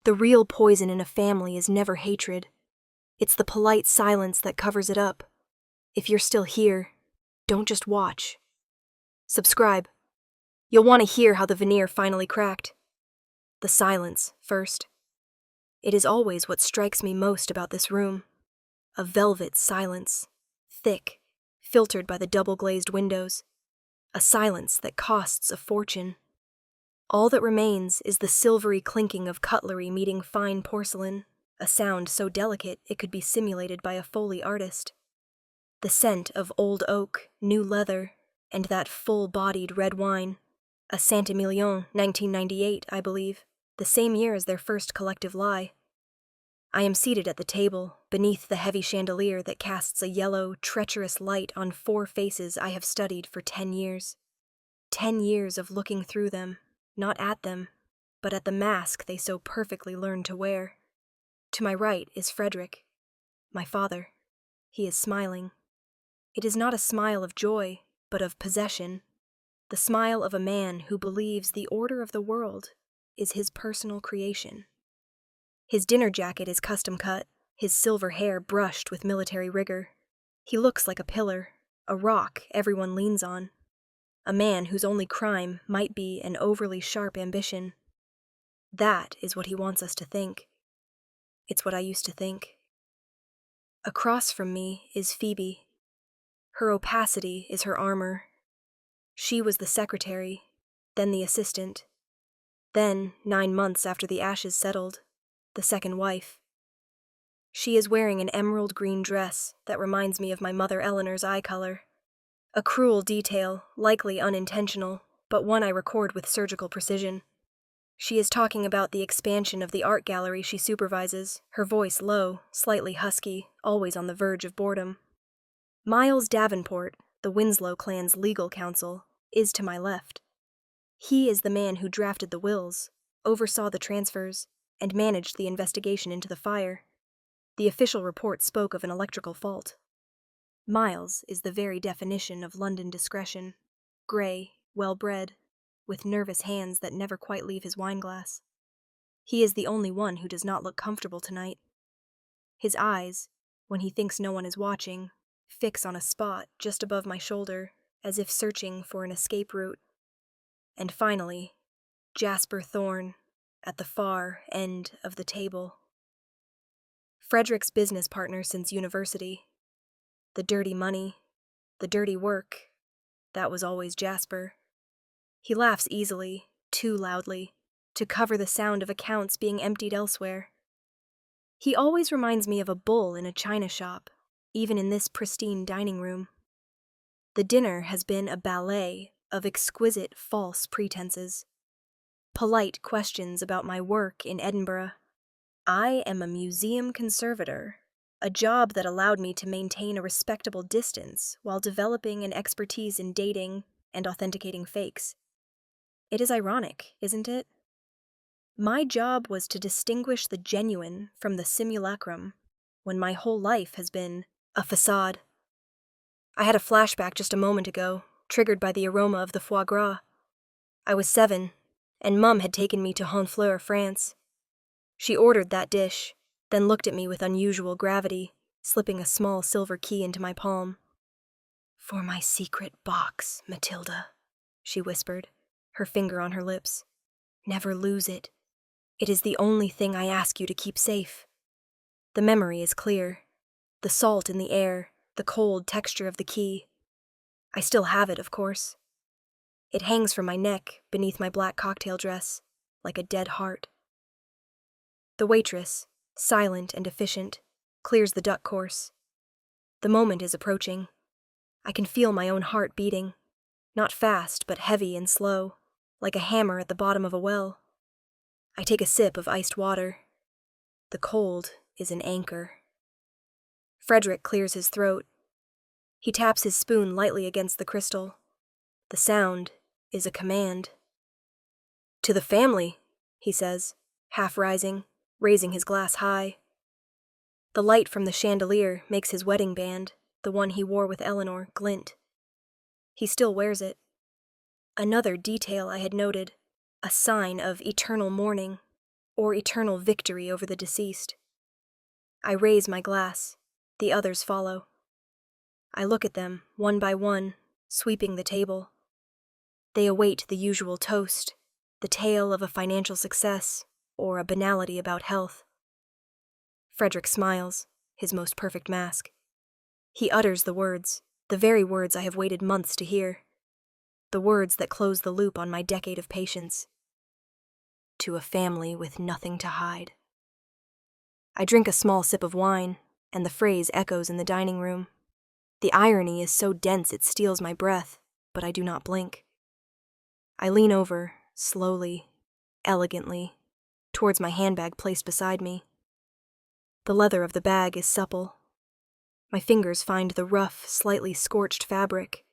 The real poison in a family is never hatred. It's the polite silence that covers it up. If you're still here, don't just watch. Subscribe. You'll want to hear how the veneer finally cracked. The silence, first. It is always what strikes me most about this room. A velvet silence, thick, filtered by the double-glazed windows. A silence that costs a fortune. All that remains is the silvery clinking of cutlery meeting fine porcelain, a sound so delicate it could be simulated by a Foley artist. The scent of old oak, new leather, and that full-bodied red wine, a Saint-Emilion, 1998, I believe, the same year as their first collective lie. I am seated at the table, beneath the heavy chandelier that casts a yellow, treacherous light on 4 faces I have studied for 10 years. 10 years of looking through them, not at them, but at the mask they so perfectly learned to wear. To my right is Frederick, my father. He is smiling. It is not a smile of joy, but of possession. The smile of a man who believes the order of the world is his personal creation. His dinner jacket is custom cut, his silver hair brushed with military rigor. He looks like a pillar, a rock everyone leans on. A man whose only crime might be an overly sharp ambition. That is what he wants us to think. It's what I used to think. Across from me is Phoebe. Her opacity is her armor. She was the secretary, then the assistant. Then, 9 months after the ashes settled, the second wife. She is wearing an emerald green dress that reminds me of my mother Eleanor's eye color. A cruel detail, likely unintentional, but one I record with surgical precision. She is talking about the expansion of the art gallery she supervises, her voice low, slightly husky, always on the verge of boredom. Miles Davenport, the Winslow clan's legal counsel, is to my left. He is the man who drafted the wills, oversaw the transfers, and managed the investigation into the fire. The official report spoke of an electrical fault. Miles is the very definition of London discretion, gray, well-bred, with nervous hands that never quite leave his wineglass. He is the only one who does not look comfortable tonight. His eyes, when he thinks no one is watching, fix on a spot just above my shoulder, as if searching for an escape route. And finally, Jasper Thorne, at the far end of the table. Frederick's business partner since university. The dirty money, the dirty work, that was always Jasper. He laughs easily, too loudly, to cover the sound of accounts being emptied elsewhere. He always reminds me of a bull in a china shop, even in this pristine dining room. The dinner has been a ballet of exquisite false pretenses. Polite questions about my work in Edinburgh. I am a museum conservator, a job that allowed me to maintain a respectable distance while developing an expertise in dating and authenticating fakes. It is ironic, isn't it? My job was to distinguish the genuine from the simulacrum, when my whole life has been a facade. I had a flashback just a moment ago, triggered by the aroma of the foie gras. I was 7, and Mum had taken me to Honfleur, France. She ordered that dish, then looked at me with unusual gravity, slipping a small silver key into my palm. "For my secret box, Matilda," she whispered, her finger on her lips. "Never lose it. It is the only thing I ask you to keep safe." The memory is clear. The salt in the air, the cold texture of the key. I still have it, of course. It hangs from my neck beneath my black cocktail dress, like a dead heart. The waitress, silent and efficient, clears the duck course. The moment is approaching. I can feel my own heart beating, not fast but heavy and slow, like a hammer at the bottom of a well. I take a sip of iced water. The cold is an anchor. Frederick clears his throat. He taps his spoon lightly against the crystal. The sound is a command. "To the family," he says, half rising, raising his glass high. The light from the chandelier makes his wedding band, the one he wore with Eleanor, glint. He still wears it. Another detail I had noted, a sign of eternal mourning, or eternal victory over the deceased. I raise my glass. The others follow. I look at them, one by one, sweeping the table. They await the usual toast, the tale of a financial success, or a banality about health. Frederick smiles, his most perfect mask. He utters the words, the very words I have waited months to hear. The words that close the loop on my decade of patience. To a family with nothing to hide. I drink a small sip of wine, and the phrase echoes in the dining room. The irony is so dense it steals my breath, but I do not blink. I lean over, slowly, elegantly, towards my handbag placed beside me. The leather of the bag is supple. My fingers find the rough, slightly scorched fabric,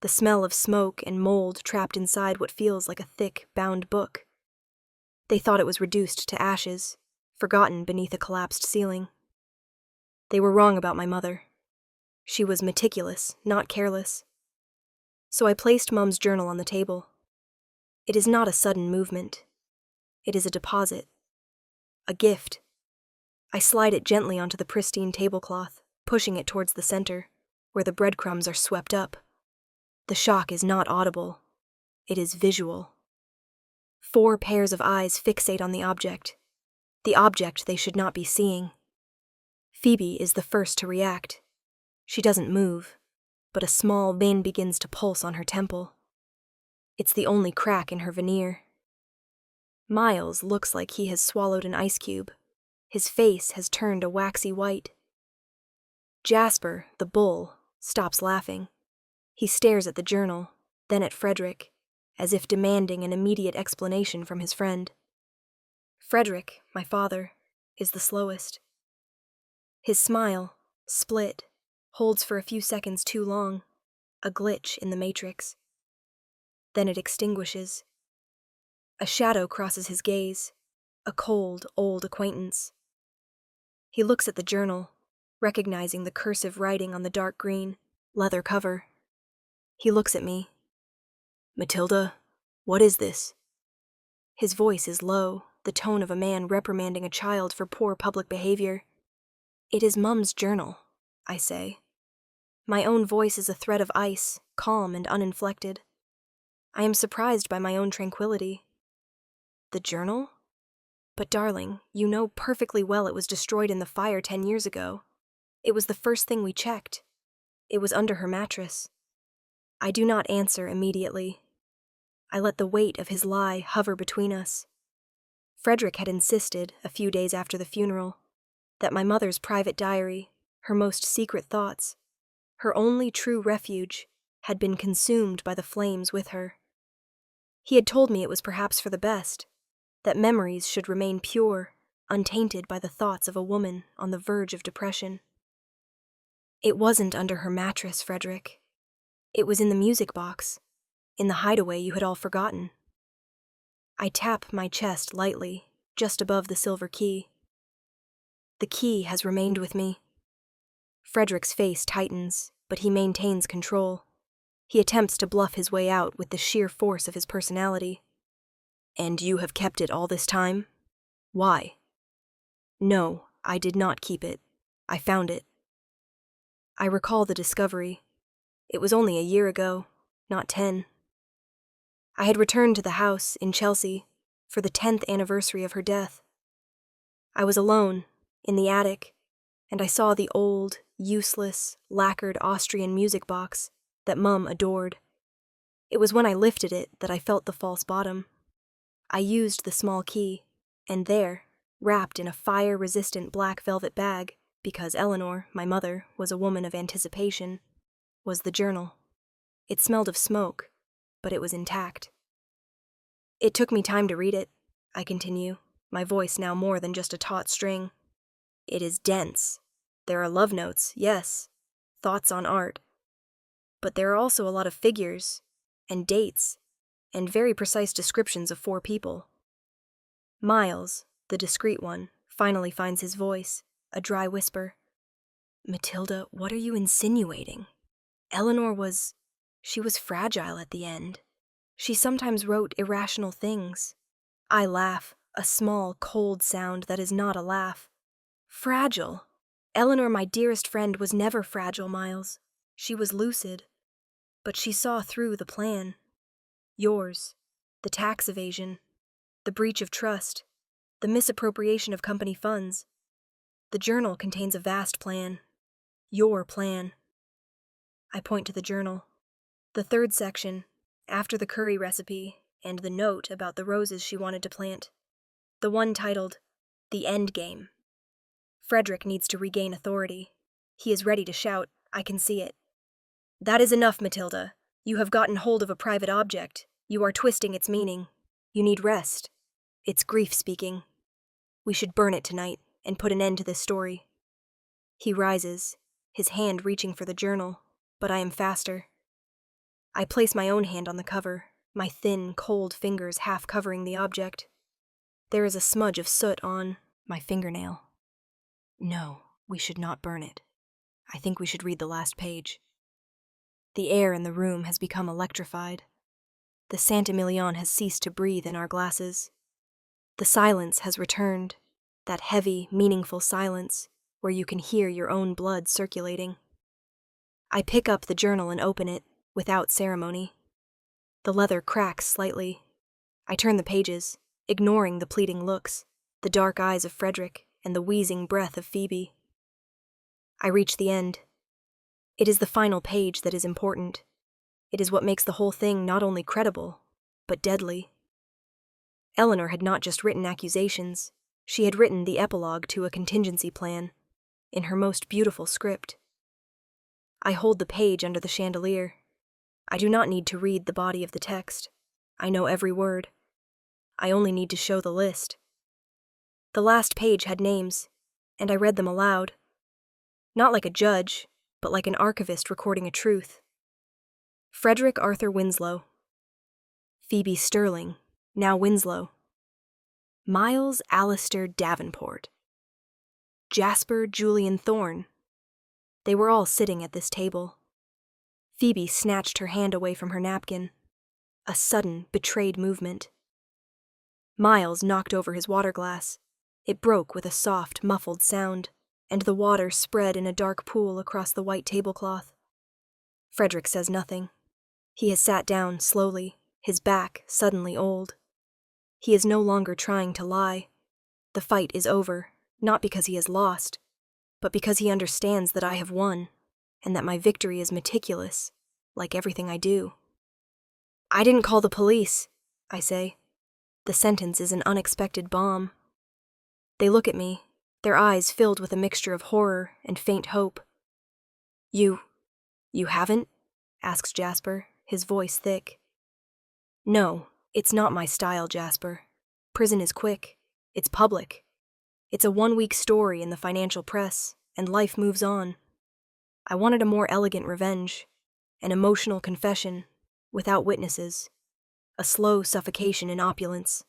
the smell of smoke and mold trapped inside what feels like a thick, bound book. They thought it was reduced to ashes, forgotten beneath a collapsed ceiling. They were wrong about my mother. She was meticulous, not careless. So I placed Mum's journal on the table. It is not a sudden movement. It is a deposit. A gift. I slide it gently onto the pristine tablecloth, pushing it towards the center, where the breadcrumbs are swept up. The shock is not audible. It is visual. 4 pairs of eyes fixate on the object they should not be seeing. Phoebe is the first to react. She doesn't move, but a small vein begins to pulse on her temple. It's the only crack in her veneer. Miles looks like he has swallowed an ice cube. His face has turned a waxy white. Jasper, the bull, stops laughing. He stares at the journal, then at Frederick, as if demanding an immediate explanation from his friend. Frederick, my father, is the slowest. His smile, split, holds for a few seconds too long, a glitch in the matrix. Then it extinguishes. A shadow crosses his gaze, a cold, old acquaintance. He looks at the journal, recognizing the cursive writing on the dark green, leather cover. He looks at me. "Matilda, what is this?" His voice is low, the tone of a man reprimanding a child for poor public behavior. "It is Mum's journal," I say. My own voice is a thread of ice, calm and uninflected. I am surprised by my own tranquility. "The journal? But darling, you know perfectly well it was destroyed in the fire 10 years ago. It was the first thing we checked. It was under her mattress." I do not answer immediately. I let the weight of his lie hover between us. Frederick had insisted, a few days after the funeral, that my mother's private diary, her most secret thoughts, her only true refuge, had been consumed by the flames with her. He had told me it was perhaps for the best, that memories should remain pure, untainted by the thoughts of a woman on the verge of depression. It wasn't under her mattress, Frederick. It was in the music box, in the hideaway you had all forgotten. I tap my chest lightly, just above the silver key. The key has remained with me. Frederick's face tightens, but he maintains control. He attempts to bluff his way out with the sheer force of his personality. "And you have kept it all this time? Why?" "No, I did not keep it. I found it." I recall the discovery. It was only a year ago, not 10. I had returned to the house in Chelsea for the 10th anniversary of her death. I was alone, in the attic, and I saw the old, useless, lacquered Austrian music box that Mum adored. It was when I lifted it that I felt the false bottom. I used the small key, and there, wrapped in a fire-resistant black velvet bag, because Eleanor, my mother, was a woman of anticipation, was the journal. It smelled of smoke, but it was intact. "It took me time to read it," I continue, my voice now more than just a taut string. "It is dense. There are love notes, yes, thoughts on art. But there are also a lot of figures, and dates, and very precise descriptions of 4 people. Miles, the discreet one, finally finds his voice, a dry whisper. "Matilda, what are you insinuating? Eleanor she was fragile at the end. She sometimes wrote irrational things." I laugh. A small, cold sound that is not a laugh. Fragile. Eleanor, my dearest friend, was never fragile, Miles. She was lucid. But she saw through the plan. Yours. The tax evasion. The breach of trust. The misappropriation of company funds. The journal contains a vast plan. Your plan. I point to the journal. The third section, after the curry recipe, and the note about the roses she wanted to plant. The one titled, The End Game. Frederick needs to regain authority. He is ready to shout, I can see it. That is enough, Matilda. You have gotten hold of a private object. You are twisting its meaning. You need rest. It's grief speaking. We should burn it tonight and put an end to this story. He rises, his hand reaching for the journal, but I am faster. I place my own hand on the cover, my thin, cold fingers half covering the object. There is a smudge of soot on my fingernail. No, we should not burn it. I think we should read the last page. The air in the room has become electrified. The Saint Emilion has ceased to breathe in our glasses. The silence has returned, that heavy, meaningful silence where you can hear your own blood circulating. I pick up the journal and open it, without ceremony. The leather cracks slightly. I turn the pages, ignoring the pleading looks, the dark eyes of Frederick, and the wheezing breath of Phoebe. I reach the end. It is the final page that is important. It is what makes the whole thing not only credible, but deadly. Eleanor had not just written accusations, she had written the epilogue to a contingency plan, in her most beautiful script. I hold the page under the chandelier. I do not need to read the body of the text. I know every word. I only need to show the list. The last page had names, and I read them aloud. Not like a judge, but like an archivist recording a truth. Frederick Arthur Winslow. Phoebe Sterling, now Winslow. Miles Alistair Davenport. Jasper Julian Thorne. They were all sitting at this table. Phoebe snatched her hand away from her napkin. A sudden, betrayed movement. Miles knocked over his water glass. It broke with a soft, muffled sound, and the water spread in a dark pool across the white tablecloth. Frederick says nothing. He has sat down slowly, his back suddenly old. He is no longer trying to lie. The fight is over, not because he has lost, but because he understands that I have won, and that my victory is meticulous, like everything I do. I didn't call the police, I say. The sentence is an unexpected bomb. They look at me, their eyes filled with a mixture of horror and faint hope. You haven't? Asks Jasper, his voice thick. No, it's not my style, Jasper. Prison is quick. It's public. It's a one-week story in the financial press, and life moves on. I wanted a more elegant revenge, an emotional confession, without witnesses, a slow suffocation in opulence.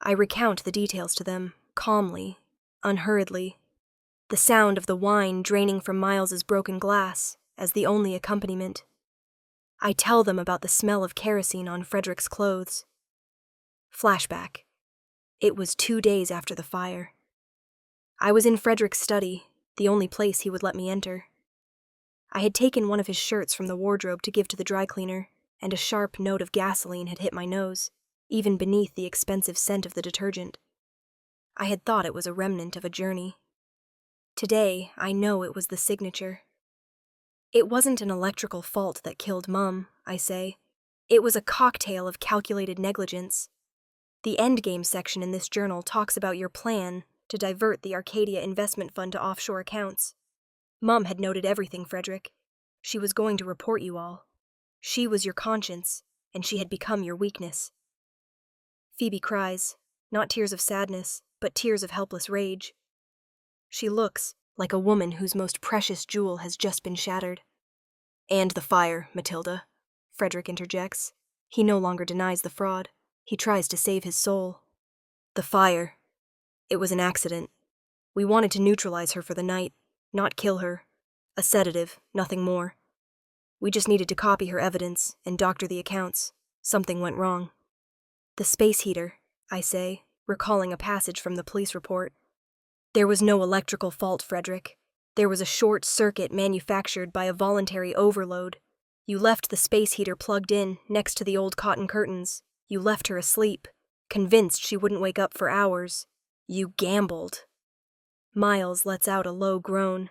I recount the details to them, calmly, unhurriedly, the sound of the wine draining from Miles's broken glass as the only accompaniment. I tell them about the smell of kerosene on Frederick's clothes. Flashback. It was 2 days after the fire. I was in Frederick's study, the only place he would let me enter. I had taken one of his shirts from the wardrobe to give to the dry cleaner, and a sharp note of gasoline had hit my nose, even beneath the expensive scent of the detergent. I had thought it was a remnant of a journey. Today, I know it was the signature. It wasn't an electrical fault that killed Mum, I say. It was a cocktail of calculated negligence. The endgame section in this journal talks about your plan to divert the Arcadia investment fund to offshore accounts. Mum had noted everything, Frederick. She was going to report you all. She was your conscience, and she had become your weakness. Phoebe cries, not tears of sadness, but tears of helpless rage. She looks like a woman whose most precious jewel has just been shattered. And the fire, Matilda, Frederick interjects. He no longer denies the fraud. He tries to save his soul. The fire. It was an accident. We wanted to neutralize her for the night, not kill her. A sedative, nothing more. We just needed to copy her evidence and doctor the accounts. Something went wrong. The space heater, I say, recalling a passage from the police report. There was no electrical fault, Frederick. There was a short circuit manufactured by a voluntary overload. You left the space heater plugged in next to the old cotton curtains. You left her asleep, convinced she wouldn't wake up for hours. You gambled. Miles lets out a low groan.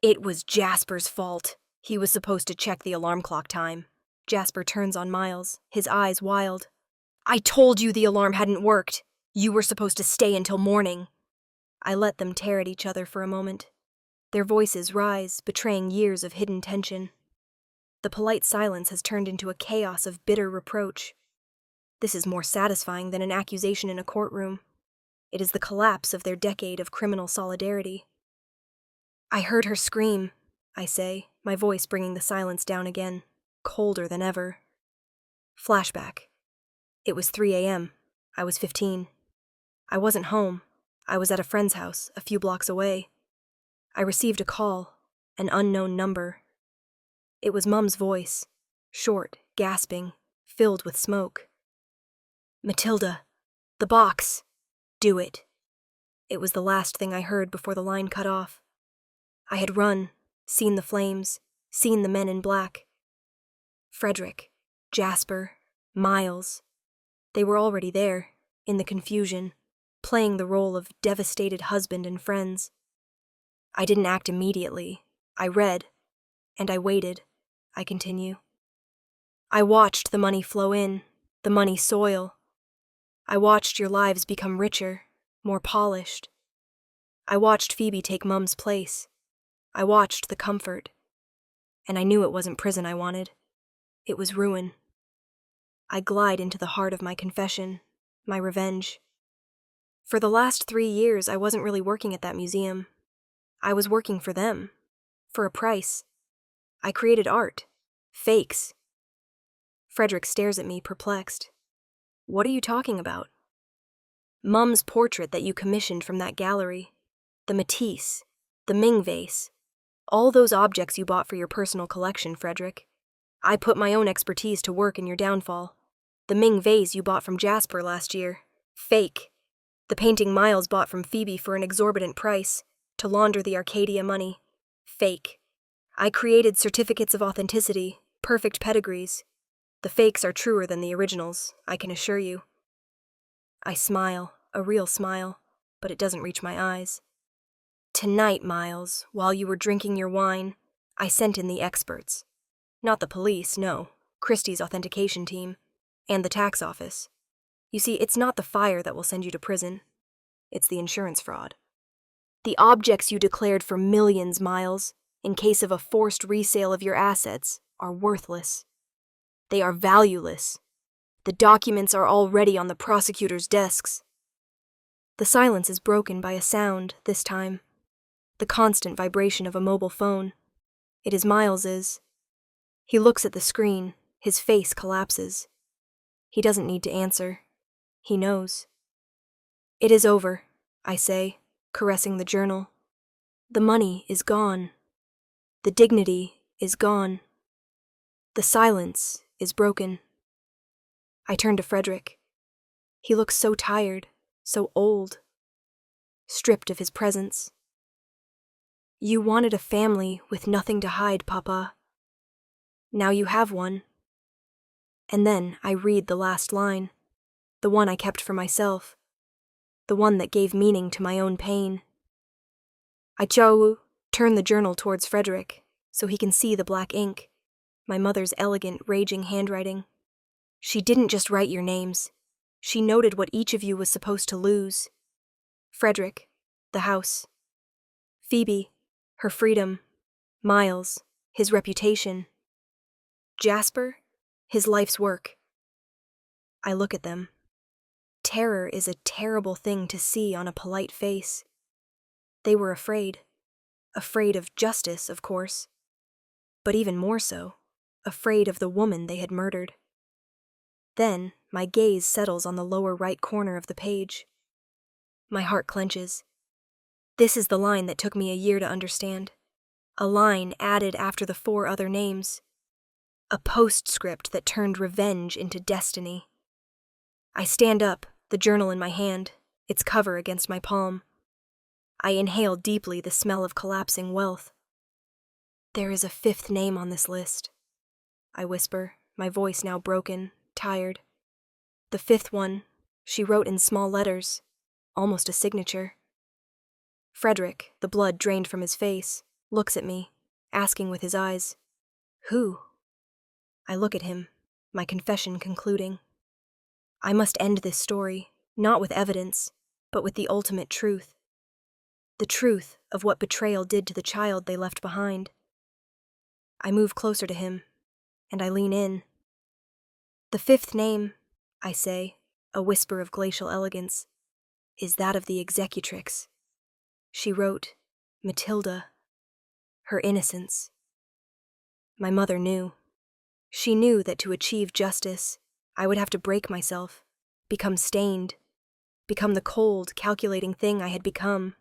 It was Jasper's fault. He was supposed to check the alarm clock time. Jasper turns on Miles, his eyes wild. I told you the alarm hadn't worked. You were supposed to stay until morning. I let them tear at each other for a moment. Their voices rise, betraying years of hidden tension. The polite silence has turned into a chaos of bitter reproach. This is more satisfying than an accusation in a courtroom. It is the collapse of their decade of criminal solidarity. I heard her scream, I say, my voice bringing the silence down again, colder than ever. Flashback. It was 3 a.m. I was 15. I wasn't home. I was at a friend's house, a few blocks away. I received a call, an unknown number. It was Mum's voice, short, gasping, filled with smoke. Matilda, the box. Do it. It was the last thing I heard before the line cut off. I had run, seen the flames, seen the men in black. Frederick, Jasper, Miles. They were already there, in the confusion, playing the role of devastated husband and friends. I didn't act immediately. I read, and I waited, I continue. I watched the money flow in, the money soil. I watched your lives become richer, more polished. I watched Phoebe take Mum's place. I watched the comfort. And I knew it wasn't prison I wanted. It was ruin. I glide into the heart of my confession, my revenge. For the last 3 years, I wasn't really working at that museum. I was working for them, for a price. I created art, fakes. Frederick stares at me, perplexed. What are you talking about? Mum's portrait that you commissioned from that gallery, the Matisse, the Ming vase, all those objects you bought for your personal collection, Frederick. I put my own expertise to work in your downfall. The Ming vase you bought from Jasper last year, fake. The painting Miles bought from Phoebe for an exorbitant price, to launder the Arcadia money, fake. I created certificates of authenticity, perfect pedigrees. The fakes are truer than the originals, I can assure you. I smile, a real smile, but it doesn't reach my eyes. Tonight, Miles, while you were drinking your wine, I sent in the experts. Not the police, no, Christie's authentication team, and the tax office. You see, it's not the fire that will send you to prison. It's the insurance fraud. The objects you declared for millions, Miles, in case of a forced resale of your assets, are worthless. They are valueless. The documents are already on the prosecutor's desks. The silence is broken by a sound, this time. The constant vibration of a mobile phone. It is Miles's. He looks at the screen, his face collapses. He doesn't need to answer. He knows. It is over, I say, caressing the journal. The money is gone. The dignity is gone. The silence is broken. I turn to Frederick. He looks so tired, so old, stripped of his presence. You wanted a family with nothing to hide, Papa. Now you have one. And then I read the last line, the one I kept for myself, the one that gave meaning to my own pain. I turn the journal towards Frederick, so he can see the black ink, my mother's elegant, raging handwriting. She didn't just write your names. She noted what each of you was supposed to lose. Frederick, the house. Phoebe, her freedom. Miles, his reputation. Jasper, his life's work. I look at them. Terror is a terrible thing to see on a polite face. They were afraid. Afraid of justice, of course. But even more so, afraid of the woman they had murdered. Then, my gaze settles on the lower right corner of the page. My heart clenches. This is the line that took me a year to understand. A line added after the 4 other names. A postscript that turned revenge into destiny. I stand up, the journal in my hand. its cover against my palm. I inhale deeply the smell of collapsing wealth. There is a fifth name on this list, I whisper, my voice now broken, tired. The fifth one, she wrote in small letters, almost a signature. Frederick, the blood drained from his face, looks at me, asking with his eyes, "Who?" I look at him, my confession concluding. I must end this story, not with evidence, but with the ultimate truth. The truth of what betrayal did to the child they left behind. I move closer to him, and I lean in. The fifth name, I say, a whisper of glacial elegance, is that of the executrix. She wrote, Matilda, her innocence. My mother knew. She knew that to achieve justice, I would have to break myself, become stained, become the cold, calculating thing I had become.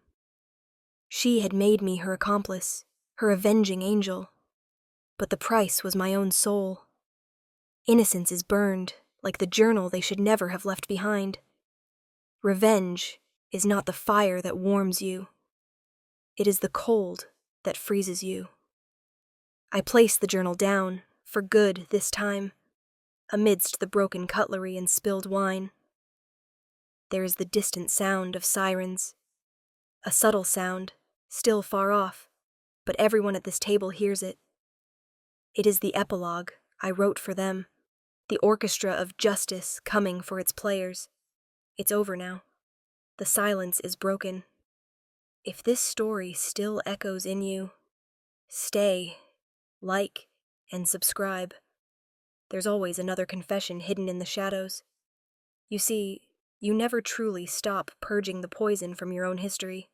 She had made me her accomplice, her avenging angel. But the price was my own soul. Innocence is burned, like the journal they should never have left behind. Revenge is not the fire that warms you. It is the cold that freezes you. I place the journal down, for good this time, amidst the broken cutlery and spilled wine. There is the distant sound of sirens. A subtle sound, still far off, but everyone at this table hears it. It is the epilogue I wrote for them, the orchestra of justice coming for its players. It's over now. The silence is broken. If this story still echoes in you, stay, like, and subscribe. There's always another confession hidden in the shadows. You see, you never truly stop purging the poison from your own history.